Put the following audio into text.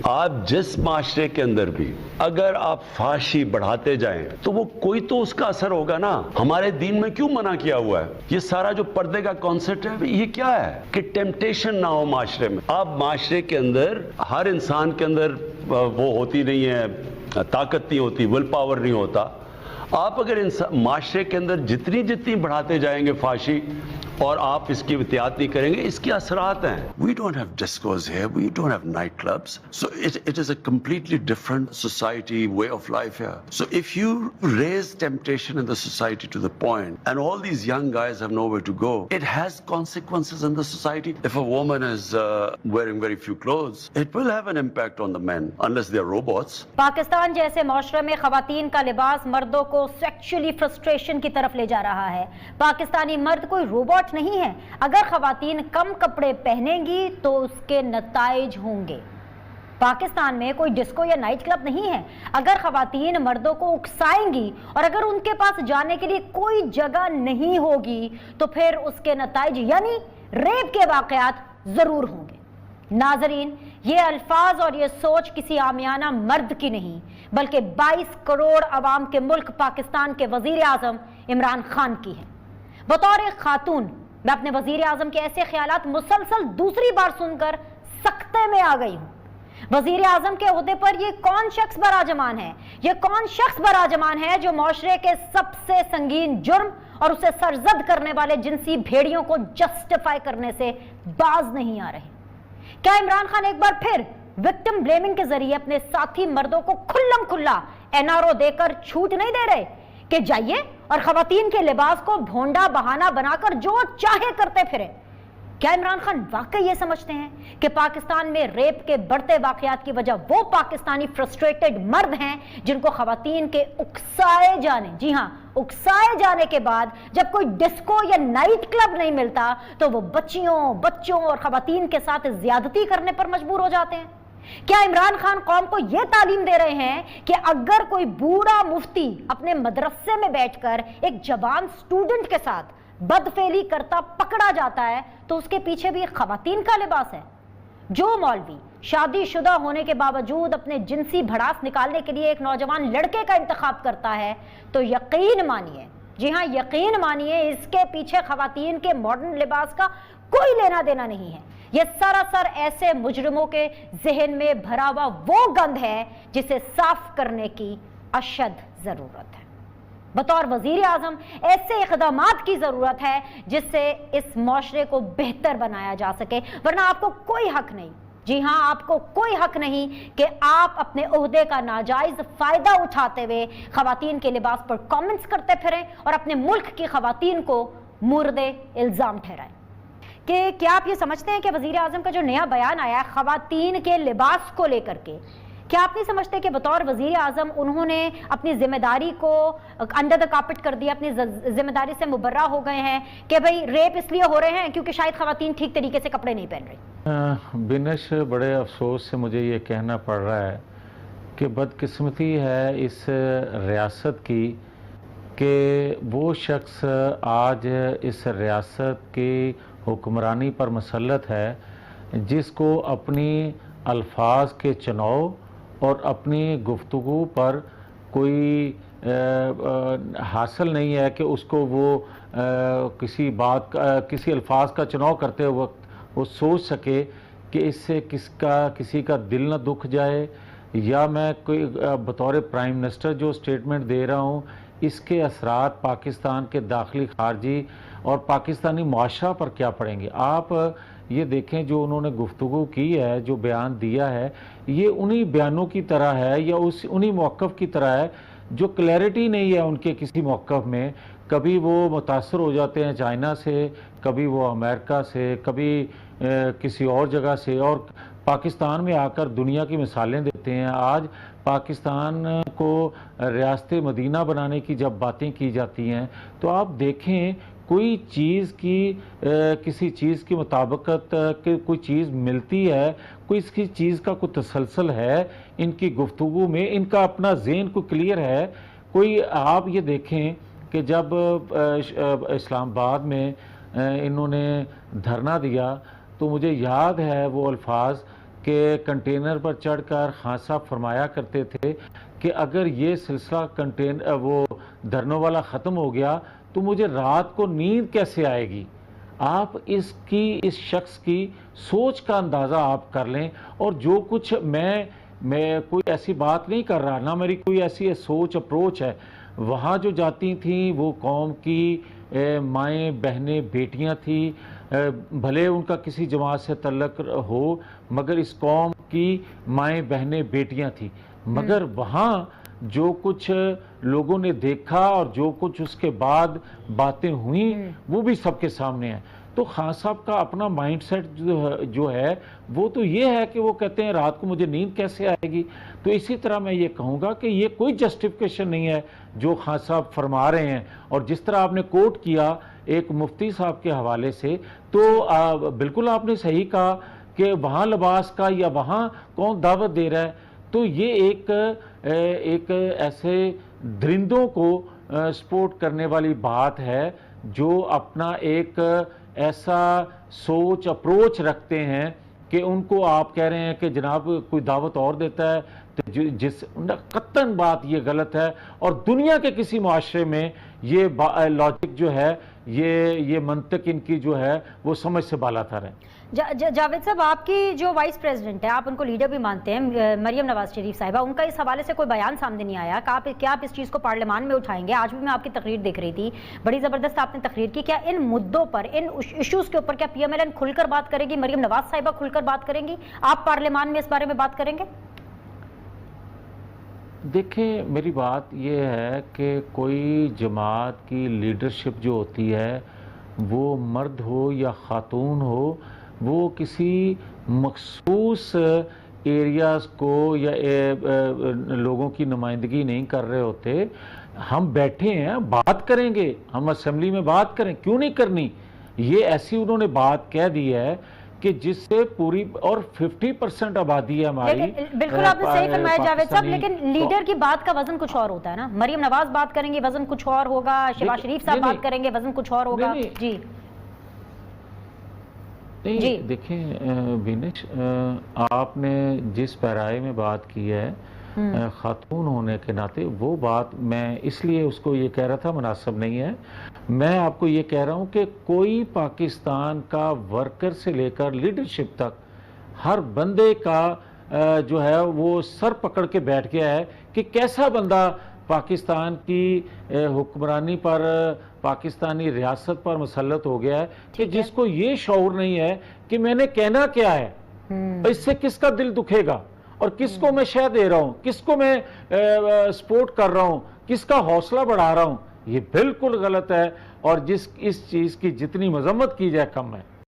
آپ جس معاشرے کے اندر بھی اگر آپ فحاشی بڑھاتے جائیں تو وہ کوئی تو اس کا اثر ہوگا نا. ہمارے دین میں کیوں منع کیا ہوا ہے؟ یہ سارا جو پردے کا کانسیپٹ ہے یہ کیا ہے کہ ٹیمپٹیشن نہ ہو معاشرے میں. آپ معاشرے کے اندر ہر انسان کے اندر وہ ہوتی نہیں ہے، طاقت نہیں ہوتی، ول پاور نہیں ہوتا. آپ اگر معاشرے کے اندر جتنی بڑھاتے جائیں گے فحاشی اور آپ اس کی احتیاط نہیں کریں گے، اس کے اثرات ہیں. We don't have discos here, we don't have night clubs. So it is a completely different society, way of life here. So if you raise temptation in the society to the point, and all these young guys have nowhere to go, it has consequences in the society. If a woman is wearing very few clothes, it will have an impact on the men, unless they are robots. Pakistan جیسے معاشرے میں خواتین کا لباس مردوں کو sexually frustration کی طرف لے جا رہا ہے. پاکستانی مرد کوئی روبوٹ نہیں ہے. اگر خواتین کم کپڑے پہنیں گی تو اس کے نتائج ہوں گے. پاکستان میں کوئی ڈسکو یا نائٹ کلب نہیں ہے. اگر خواتین مردوں کو اکسائیں گی اور اگر ان کے پاس جانے کے لیے کوئی جگہ نہیں ہوگی تو پھر اس کے نتائج یعنی ریپ کے واقعات ضرور ہوں گے. ناظرین، یہ الفاظ اور یہ سوچ کسی عامیانہ مرد کی نہیں بلکہ 22 کروڑ عوام کے ملک پاکستان کے وزیر اعظم عمران خان کی ہے. بطور ایک خاتون میں اپنے وزیر اعظم کے ایسے خیالات مسلسل دوسری بار سن کر سکتے میں آ گئی ہوں. وزیر اعظم کے عہدے پر یہ کون شخص براجمان ہے؟ یہ کون شخص براجمان ہے جو معاشرے کے سب سے سنگین جرم اور اسے سرزد کرنے والے جنسی بھیڑیوں کو جسٹیفائی کرنے سے باز نہیں آ رہے؟ کیا عمران خان ایک بار پھر وکٹم بلیمنگ کے ذریعے اپنے ساتھی مردوں کو کھلم کھلا NRO دے کر چھوٹ نہیں دے رہے کہ جائیے اور خواتین کے لباس کو بھونڈا بہانہ بنا کر جو چاہے کرتے پھرے؟ کیا عمران خان واقعی یہ سمجھتے ہیں کہ پاکستان میں ریپ کے بڑھتے واقعات کی وجہ وہ پاکستانی فرسٹریٹڈ مرد ہیں جن کو خواتین کے اکسائے جانے، جی ہاں اکسائے جانے کے بعد جب کوئی ڈسکو یا نائٹ کلب نہیں ملتا تو وہ بچوں اور خواتین کے ساتھ زیادتی کرنے پر مجبور ہو جاتے ہیں؟ کیا عمران خان قوم کو یہ تعلیم دے رہے ہیں کہ اگر کوئی بوڑھا مفتی اپنے مدرسے میں بیٹھ کر ایک جوان سٹوڈنٹ کے ساتھ بدفعلی کرتا پکڑا جاتا ہے تو اس کے پیچھے بھی خواتین کا لباس ہے؟ جو مولوی شادی شدہ ہونے کے باوجود اپنے جنسی بھڑاس نکالنے کے لیے ایک نوجوان لڑکے کا انتخاب کرتا ہے تو یقین مانیے، جی ہاں یقین مانیے، اس کے پیچھے خواتین کے ماڈرن لباس کا کوئی لینا دینا نہیں ہے. یہ سراسر ایسے مجرموں کے ذہن میں بھرا ہوا وہ گند ہے جسے صاف کرنے کی اشد ضرورت ہے. بطور وزیر اعظم ایسے اقدامات کی ضرورت ہے جس سے اس معاشرے کو بہتر بنایا جا سکے، ورنہ آپ کو کوئی حق نہیں، جی ہاں آپ کو کوئی حق نہیں کہ آپ اپنے عہدے کا ناجائز فائدہ اٹھاتے ہوئے خواتین کے لباس پر کامنٹس کرتے پھریں اور اپنے ملک کی خواتین کو مورد الزام ٹھہرائیں. کہ کیا آپ یہ سمجھتے ہیں کہ وزیر اعظم کا جو نیا بیان آیا ہے خواتین کے لباس کو لے کر کے، کیا آپ نہیں سمجھتے کہ بطور وزیر اعظم انہوں نے اپنی ذمہ داری کو انڈر دا کارپٹ کر دیا، اپنی ذمہ داری سے مبرہ ہو گئے ہیں کہ بھئی ریپ اس لیے ہو رہے ہیں کیونکہ شاید خواتین ٹھیک طریقے سے کپڑے نہیں پہن رہی؟ بنش، بڑے افسوس سے مجھے یہ کہنا پڑ رہا ہے کہ بدقسمتی ہے اس ریاست کی کہ وہ شخص آج اس ریاست کی حکمرانی پر مسلط ہے جس کو اپنی الفاظ کے چناؤ اور اپنی گفتگو پر کوئی حاصل نہیں ہے کہ اس کو وہ کسی الفاظ کا چناؤ کرتے وقت وہ سوچ سکے کہ اس سے کسی کا دل نہ دکھ جائے، یا میں کوئی بطور پرائم منسٹر جو سٹیٹمنٹ دے رہا ہوں اس کے اثرات پاکستان کے داخلی خارجی اور پاکستانی معاشرہ پر کیا پڑیں گے. آپ یہ دیکھیں جو انہوں نے گفتگو کی ہے، جو بیان دیا ہے، یہ انہی بیانوں کی طرح ہے یا انہی موقف کی طرح ہے جو کلیئرٹی نہیں ہے ان کے کسی موقف میں. کبھی وہ متاثر ہو جاتے ہیں چائنا سے، کبھی وہ امریکہ سے، کبھی کسی اور جگہ سے، اور پاکستان میں آ کر دنیا کی مثالیں دیتے ہیں. آج پاکستان کو ریاست مدینہ بنانے کی جب باتیں کی جاتی ہیں تو آپ دیکھیں کوئی چیز کی کسی چیز کی مطابقت کوئی چیز ملتی ہے، کوئی اس کی چیز کا کوئی تسلسل ہے ان کی گفتگو میں، ان کا اپنا ذہن کو کلیئر ہے. کوئی آپ یہ دیکھیں کہ جب اسلام آباد میں انہوں نے دھرنا دیا تو مجھے یاد ہے وہ الفاظ کہ کنٹینر پر چڑھ کر خان صاحب فرمایا کرتے تھے کہ اگر یہ سلسلہ وہ دھرنوں والا ختم ہو گیا تو مجھے رات کو نیند کیسے آئے گی. آپ اس شخص کی سوچ کا اندازہ آپ کر لیں. اور جو کچھ میں کوئی ایسی بات نہیں کر رہا، نہ میری کوئی ایسی سوچ اپروچ ہے. وہاں جو جاتی تھیں وہ قوم کی مائیں بہنیں بیٹیاں تھیں، بھلے ان کا کسی جماعت سے تعلق ہو مگر اس قوم کی مائیں بہنیں بیٹیاں تھیں. مگر وہاں جو کچھ لوگوں نے دیکھا اور جو کچھ اس کے بعد باتیں ہوئیں وہ بھی سب کے سامنے ہیں. تو خان صاحب کا اپنا مائنڈ سیٹ جو ہے وہ تو یہ ہے کہ وہ کہتے ہیں رات کو مجھے نیند کیسے آئے گی. تو اسی طرح میں یہ کہوں گا کہ یہ کوئی جسٹیفیکیشن نہیں ہے جو خان صاحب فرما رہے ہیں. اور جس طرح آپ نے کوٹ کیا ایک مفتی صاحب کے حوالے سے، تو بالکل آپ نے صحیح کہا کہ وہاں لباس کا یا وہاں کون دعوت دے رہا ہے. تو یہ ایک ایسے درندوں کو سپورٹ کرنے والی بات ہے جو اپنا ایک ایسا سوچ اپروچ رکھتے ہیں کہ ان کو آپ کہہ رہے ہیں کہ جناب کوئی دعوت اور دیتا ہے، جس قطعاً بات یہ غلط ہے. اور دنیا کے کسی معاشرے میں یہ لاجک جو ہے، یہ منطق ان کی جو ہے وہ سمجھ سے بالا تر ہے. جاوید صاحب، آپ کی جو وائس پریزیڈنٹ ہے، آپ ان کو لیڈر بھی مانتے ہیں، مریم نواز شریف صاحبہ، ان کا اس حوالے سے کوئی بیان سامنے نہیں آیا. کیا آپ اس چیز کو پارلیمان میں اٹھائیں گے؟ آج بھی میں آپ کی تقریر دیکھ رہی تھی، بڑی زبردست آپ نے تقریر کی. کیا ان مدعوں پر، ان ایشوز کے اوپر کیا پی ایم ایل این کھل کر بات کرے گی؟ مریم نواز صاحبہ کھل کر بات کریں گی؟ آپ پارلیمان میں اس بارے میں بات کریں گے؟ دیکھیں، میری بات یہ ہے کہ کوئی جماعت کی لیڈرشپ جو ہوتی ہے وہ مرد ہو یا خاتون ہو، وہ کسی مخصوص ایریاز کو یا لوگوں کی نمائندگی نہیں کر رہے ہوتے. ہم بیٹھے ہیں، بات کریں گے، ہم اسمبلی میں بات کریں، کیوں نہیں کرنی. یہ ایسی انہوں نے بات کہہ دی ہے کہ جس سے پوری اور 50% آبادی ہے ہماری. بالکل آپ نے صحیح فرمایا جاوید صاحب، لیکن لیڈر کی بات کا وزن کچھ اور ہوتا ہے نا. مریم نواز بات کریں گے، وزن کچھ اور ہوگا. شہباز شریف صاحب بات کریں گے، وزن کچھ اور ہوگا. جی نہیں، دیکھیں بینش، آپ نے جس پیرائے میں بات کی ہے خاتون ہونے کے ناطے، وہ بات میں اس لیے اس کو یہ کہہ رہا تھا مناسب نہیں ہے. میں آپ کو یہ کہہ رہا ہوں کہ کوئی پاکستان کا ورکر سے لے کر لیڈرشپ تک ہر بندے کا جو ہے وہ سر پکڑ کے بیٹھ گیا ہے کہ کیسا بندہ پاکستان کی حکمرانی پر، پاکستانی ریاست پر مسلط ہو گیا ہے کہ جس کو یہ شعور نہیں ہے کہ میں نے کہنا کیا ہے، اس سے کس کا دل دکھے گا اور کس کو میں شے دے رہا ہوں، کس کو میں سپورٹ کر رہا ہوں، کس کا حوصلہ بڑھا رہا ہوں. یہ بالکل غلط ہے اور اس چیز کی جتنی مذمت کی جائے کم ہے.